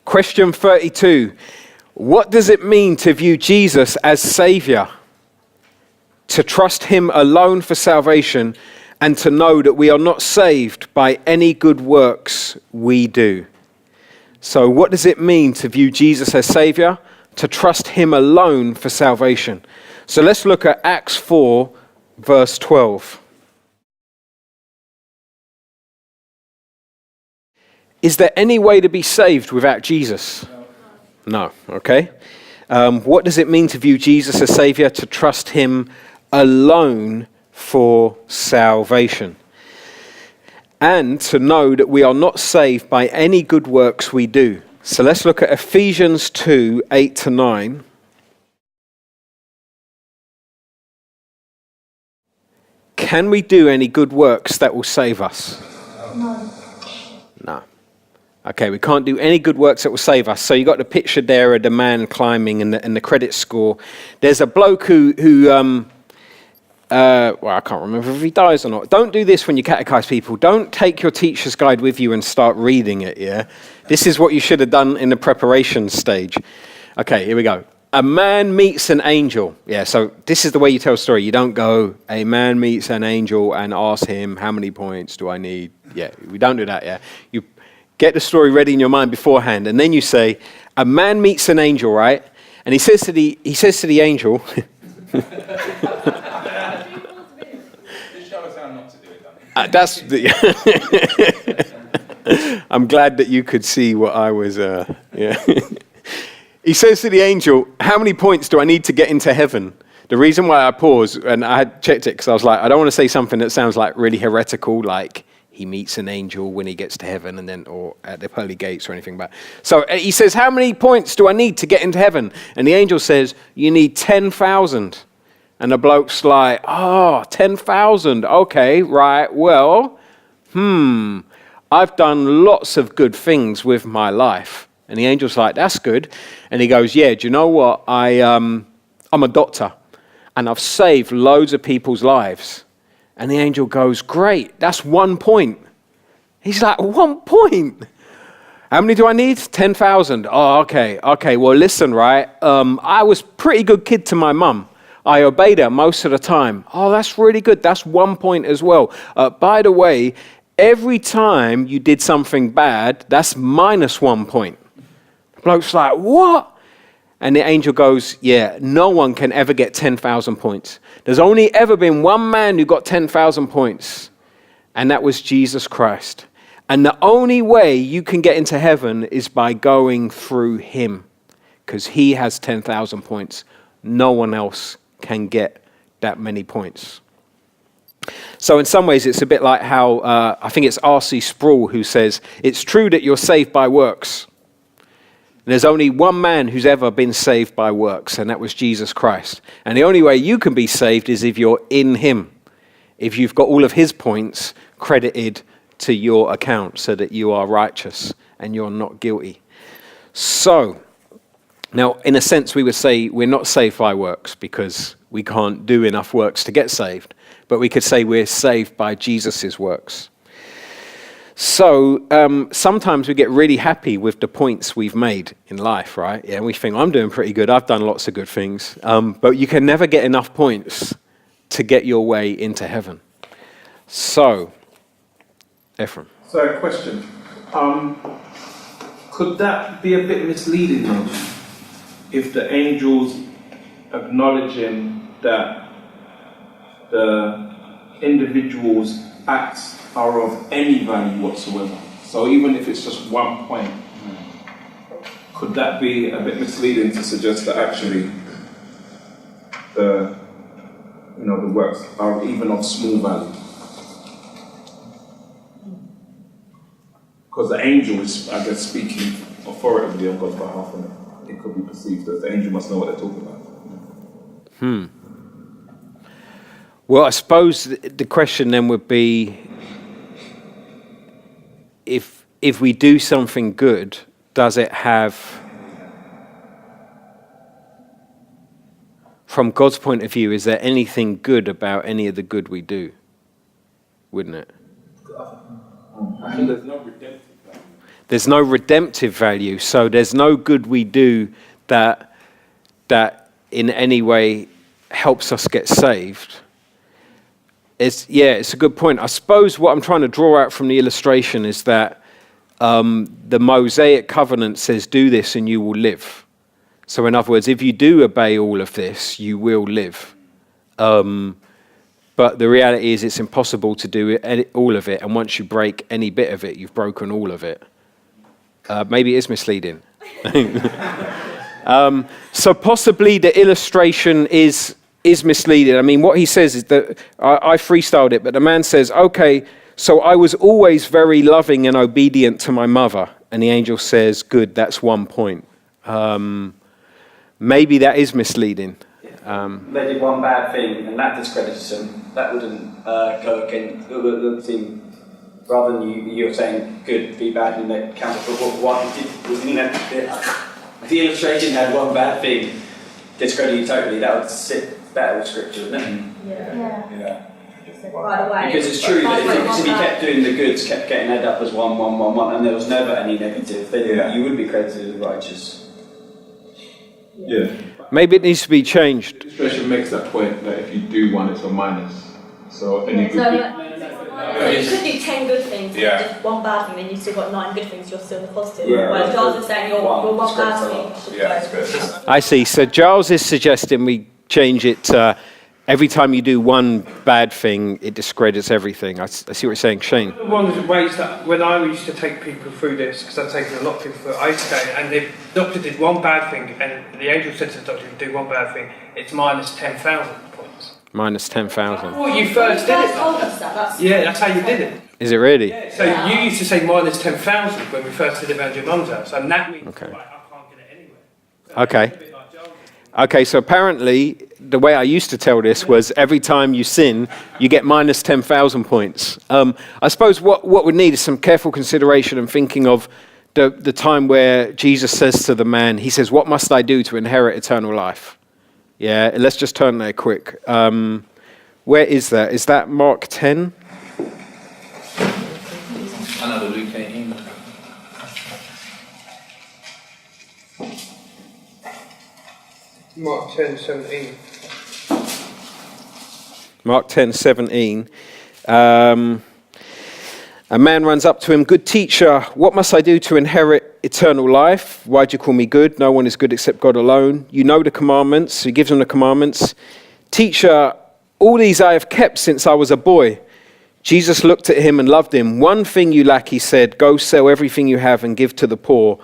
Question 32. What does it mean to view Jesus as Saviour? To trust him alone for salvation and to know that we are not saved by any good works we do. So what does it mean to view Jesus as Saviour? To trust him alone for salvation. So let's look at Acts 4, verse 12. Is there any way to be saved without Jesus? No. Okay. What does it mean to view Jesus as Saviour? To trust him alone for salvation. And to know that we are not saved by any good works we do. So let's look at Ephesians 2, 8-9. Can we do any good works that will save us? No. Okay, we can't do any good works that will save us. So you got the picture there of the man climbing and the credit score. There's a bloke who well, I can't remember if he dies or not. Don't do this when you catechize people. Don't take your teacher's guide with you and start reading it, yeah? This is what you should have done in the preparation stage. Okay, here we go. A man meets an angel. Yeah, so this is the way you tell a story. You don't go, a man meets an angel and ask him, how many points do I need? Yeah, we don't do that, yeah? You get the story ready in your mind beforehand, and then you say, a man meets an angel, right? And he says to the angel... That's the I'm glad that you could see what I was, yeah. He says to the angel, how many points do I need to get into heaven? The reason why I paused, and I had checked it, because I was like, I don't want to say something that sounds like really heretical, like he meets an angel when he gets to heaven, and then, or at the pearly gates or anything. But so he says, how many points do I need to get into heaven? And the angel says, you need 10,000. And the bloke's like, 10,000. Okay, right, well, I've done lots of good things with my life. And the angel's like, that's good. And he goes, yeah, do you know what? I'm a doctor, and I've saved loads of people's lives. And the angel goes, great, that's 1 point. He's like, 1 point? How many do I need? 10,000. Oh, okay, well, listen, right? I was a pretty good kid to my mum. I obeyed her most of the time. Oh, that's really good. That's 1 point as well. By the way, every time you did something bad, that's minus 1 point. The bloke's like, what? And the angel goes, yeah, no one can ever get 10,000 points. There's only ever been one man who got 10,000 points, and that was Jesus Christ. And the only way you can get into heaven is by going through him, because he has 10,000 points. No one else can get that many points. So in some ways, it's a bit like how, I think it's R.C. Sproul who says, it's true that you're saved by works. And there's only one man who's ever been saved by works, and that was Jesus Christ. And the only way you can be saved is if you're in him, if you've got all of his points credited to your account so that you are righteous and you're not guilty. So, now, in a sense, we would say we're not saved by works because we can't do enough works to get saved. But we could say we're saved by Jesus' works. So sometimes we get really happy with the points we've made in life, right? Yeah, we think, I'm doing pretty good. I've done lots of good things. But you can never get enough points to get your way into heaven. So, Ephraim. So, question. Could that be a bit misleading, though? If the angels acknowledging that the individual's acts are of any value whatsoever, so even if it's just 1 point, could that be a bit misleading to suggest that actually the works are even of small value? Because the angel is, I guess, speaking authoritatively on God's behalf, and it could be perceived that the angel must know what they're talking about. Well, I suppose the question then would be, if we do something good, does it have, from God's point of view, is there anything good about any of the good we do? Wouldn't it? I think there's no redemptive value. There's no redemptive value. So there's no good we do that in any way helps us get saved. It's a good point. I suppose what I'm trying to draw out from the illustration is that the Mosaic covenant says, do this and you will live. So in other words, if you do obey all of this, you will live. But the reality is it's impossible to do all of it. And once you break any bit of it, you've broken all of it. Maybe it is misleading. So possibly the illustration is misleading. I mean, what he says is that, I freestyled it, but the man says, okay, so I was always very loving and obedient to my mother. And the angel says, good, that's 1 point. Maybe that is misleading. They did one bad thing and that discredits them. That wouldn't go against, it would seem, rather than you're saying good, be bad, and they counter for what he did, the illustration had one bad thing, discredit you totally, that would sit better with scripture, wouldn't it? Yeah. Right away. Because it's true that if he kept doing the goods, kept getting added up as 1, 1, 1, 1, and there was never any negative, then you would be credited as righteous. Yeah. Maybe it needs to be changed. The illustration makes that point that if you do one, it's a minus. So any good you could do 10 good things and just one bad thing, then you've still got 9 good things, you're still in the positive. Yeah, whereas Giles is saying you're one bad thing. Yeah, that's good. I see. So Giles is suggesting we change it to every time you do one bad thing, it discredits everything. I see what you're saying, Shane. One of the ways that when I used to take people through this, because I've taken a lot of people through it, I used to go, and the doctor did one bad thing, and the angel said to the doctor, if you do one bad thing, it's minus 10,000 points. Minus 10,000. Well, you first did it. told us that. Yeah, that's how you did it. Is it really? So you used to say minus 10,000 when we first did it around your mum's house, and that means Okay. like, I can't get it anywhere. So Okay. it's a bit like Giles. Okay, so apparently the way I used to tell this was every time you sin, you get minus 10,000 points. I suppose what we need is some careful consideration and thinking of the time where Jesus says to the man, he says, what must I do to inherit eternal life? Yeah, let's just turn there quick. Where is that? Is that Mark 10? Another Luke 18. Mark 10:17. Mark 10:17. A man runs up to him, good teacher, what must I do to inherit eternal life? Why do you call me good? No one is good except God alone. You know the commandments. He gives them the commandments. Teacher, all these I have kept since I was a boy. Jesus looked at him and loved him. One thing you lack, he said, go sell everything you have and give to the poor,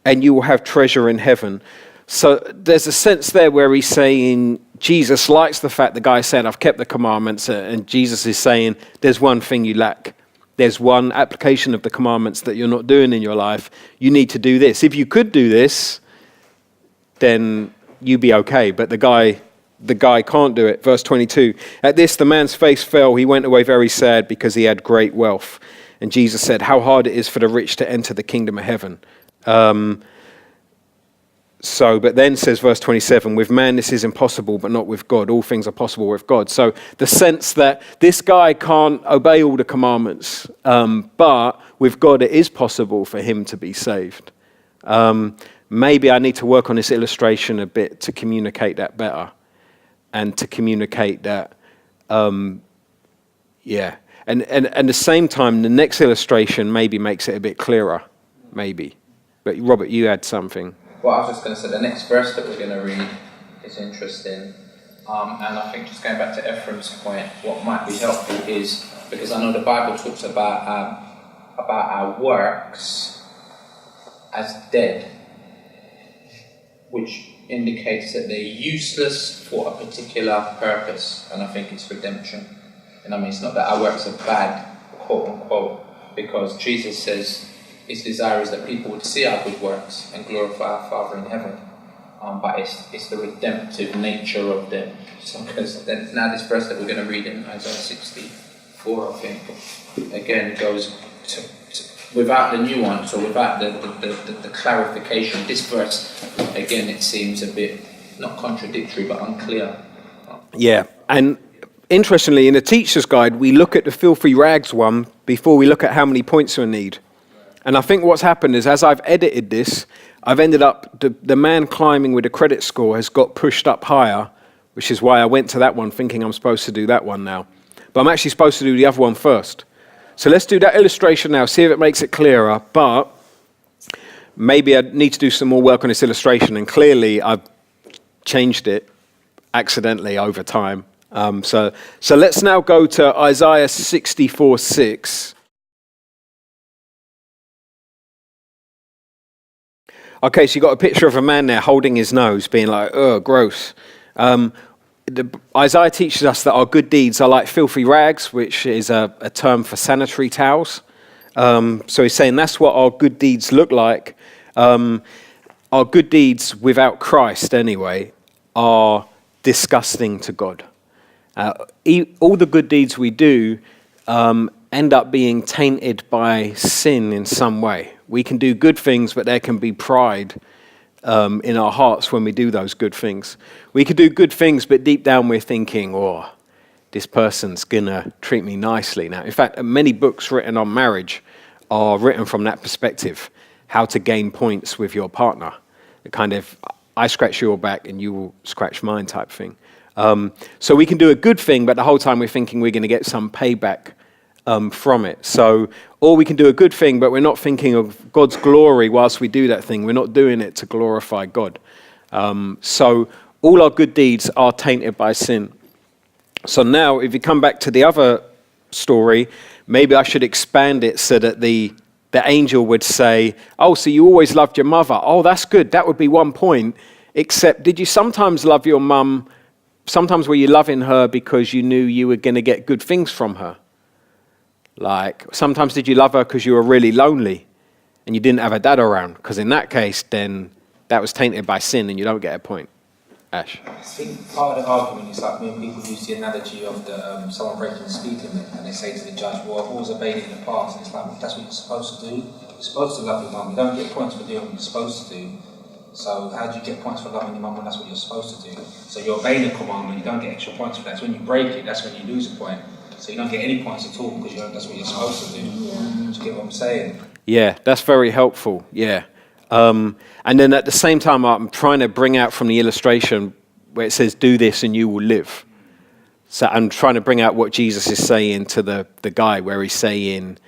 and you will have treasure in heaven. So there's a sense there where he's saying Jesus likes the fact the guy said, I've kept the commandments, and Jesus is saying, there's one thing you lack. There's one application of the commandments that you're not doing in your life. You need to do this. If you could do this, then you'd be okay. But the guy can't do it. Verse 22, at this the man's face fell. He went away very sad because he had great wealth. And Jesus said, how hard it is for the rich to enter the kingdom of heaven. But then says verse 27, with man this is impossible, but not with God. All things are possible with God. So the sense that this guy can't obey all the commandments, but with God it is possible for him to be saved. Maybe I need to work on this illustration a bit to communicate that better. And to communicate that, And at the same time, the next illustration maybe makes it a bit clearer, maybe. But Robert, you had something. Well, I was just going to say, the next verse that we're going to read is interesting. And I think just going back to Ephraim's point, what might be helpful is, because I know the Bible talks about our works as dead, which indicates that they're useless for a particular purpose, and I think it's redemption. And I mean, it's not that our works are bad, quote unquote, because Jesus says his desire is that people would see our good works and glorify our Father in heaven. But it's the redemptive nature of them. So, because now this verse that we're going to read in Isaiah 64, I think, again goes to without the nuance or without the clarification. This verse, again, it seems a bit not contradictory but unclear. Yeah, and interestingly, in the teacher's guide, we look at the filthy rags one before we look at how many points we need. And I think what's happened is as I've edited this, I've ended up, the man climbing with a credit score has got pushed up higher, which is why I went to that one thinking I'm supposed to do that one now. But I'm actually supposed to do the other one first. So let's do that illustration now, see if it makes it clearer. But maybe I need to do some more work on this illustration. And clearly I've changed it accidentally over time. So let's now go to Isaiah 64:6. Okay, so you got a picture of a man there holding his nose, being like, "Oh, gross." Isaiah teaches us that our good deeds are like filthy rags, which is a term for sanitary towels. So he's saying that's what our good deeds look like. Our good deeds without Christ, anyway, are disgusting to God. All the good deeds we do end up being tainted by sin in some way. We can do good things, but there can be pride in our hearts when we do those good things. We could do good things, but deep down we're thinking, oh, this person's going to treat me nicely now. In fact, many books written on marriage are written from that perspective, how to gain points with your partner. The kind of, I scratch your back and you will scratch mine type thing. So we can do a good thing, but the whole time we're thinking we're going to get some payback from it. So, or we can do a good thing, but we're not thinking of God's glory whilst we do that thing. We're not doing it to glorify God. So all our good deeds are tainted by sin. So now, if you come back to the other story, maybe I should expand it so that the angel would say, oh, so you always loved your mother. Oh, that's good. That would be 1 point. Except, did you sometimes love your mum? Sometimes were you loving her because you knew you were going to get good things from her? Like, sometimes did you love her because you were really lonely and you didn't have a dad around? Because in that case, then that was tainted by sin and you don't get a point. Ash? I think part of the argument is like when people use the analogy of someone breaking the speed limit and they say to the judge, well, I've always obeyed it in the past. And it's like, well, that's what you're supposed to do. You're supposed to love your mum. You don't get points for doing what you're supposed to do. So how do you get points for loving your mum when that's what you're supposed to do? So you're obeying the commandment, you don't get extra points for that. So when you break it, that's when you lose a point. So you don't get any points at all because that's what you're supposed to do. Yeah. Do you get what I'm saying? Yeah, that's very helpful. Yeah. And then at the same time, I'm trying to bring out from the illustration where it says, do this and you will live. So I'm trying to bring out what Jesus is saying to the guy where he's saying,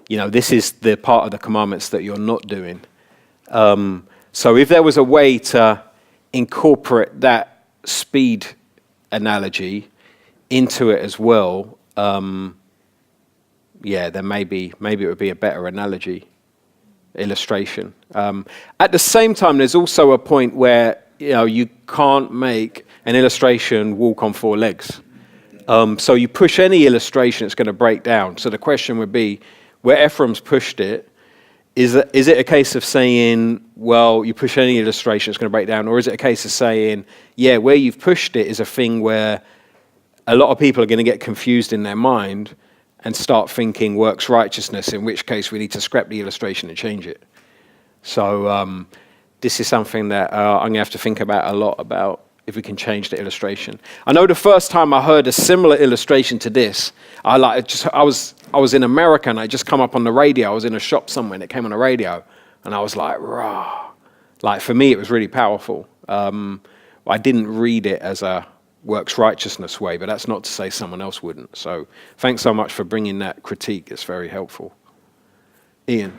you know, this is the part of the commandments that you're not doing. So if there was a way to incorporate that speed analogy into it as well, then maybe it would be a better analogy, illustration. At the same time, there's also a point where you can't make an illustration walk on 4 legs. So you push any illustration, it's going to break down. So the question would be, where Ephraim's pushed it, is it a case of saying, well, you push any illustration, it's going to break down, or is it a case of saying, yeah, where you've pushed it is a thing where a lot of people are going to get confused in their mind and start thinking works righteousness, in which case we need to scrap the illustration and change it. So this is something that I'm going to have to think about a lot about if we can change the illustration. I know the first time I heard a similar illustration to this, I was in America and I just come up on the radio. I was in a shop somewhere and it came on the radio and I was like, rah. Like for me, it was really powerful. I didn't read it as a works righteousness way, but that's not to say someone else wouldn't. So thanks so much for bringing that critique. It's very helpful. Ian.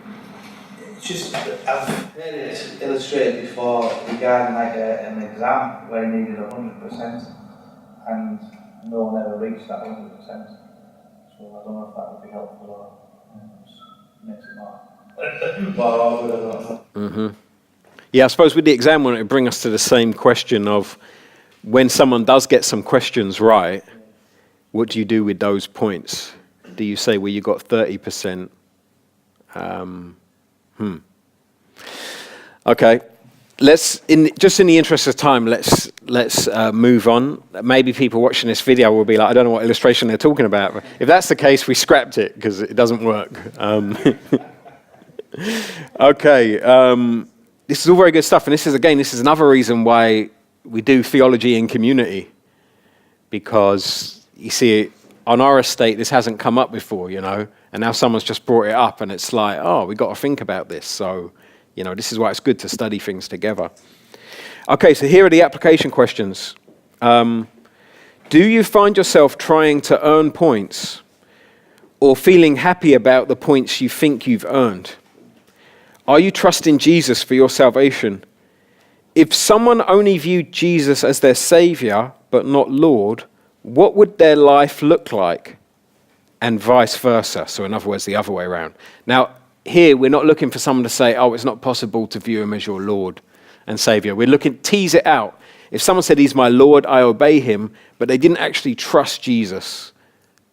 Just, I've heard it illustrated before regarding like an exam where you needed 100% and no one ever reached that 100%. So I don't know if that would be helpful or makes it more awkward. Mm-hmm. Yeah, I suppose with the exam one, it would bring us to the same question of when someone does get some questions right, what do you do with those points? Do you say, well, you got 30%? Okay, just in the interest of time, let's move on. Maybe people watching this video will be like, I don't know what illustration they're talking about. If that's the case, we scrapped it because it doesn't work. Okay, this is all very good stuff, and this is another reason why we do theology in community, because you see, on our estate, this hasn't come up before, and And now someone's just brought it up, and it's like, oh, we've got to think about this. So, this is why it's good to study things together. Okay, so here are the application questions. Do you find yourself trying to earn points or feeling happy about the points you think you've earned? Are you trusting Jesus for your salvation? If someone only viewed Jesus as their Saviour but not Lord, what would their life look like? And vice versa. So in other words, the other way around. Now, here we're not looking for someone to say, oh, it's not possible to view him as your Lord and Saviour. We're looking, tease it out. If someone said he's my Lord, I obey him, but they didn't actually trust Jesus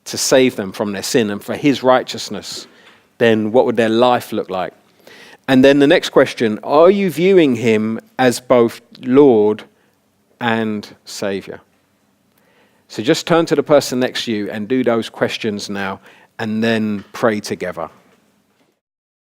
to save them from their sin and for his righteousness, then what would their life look like? And then the next question, are you viewing him as both Lord and Saviour? So just turn to the person next to you and do those questions now, and then pray together.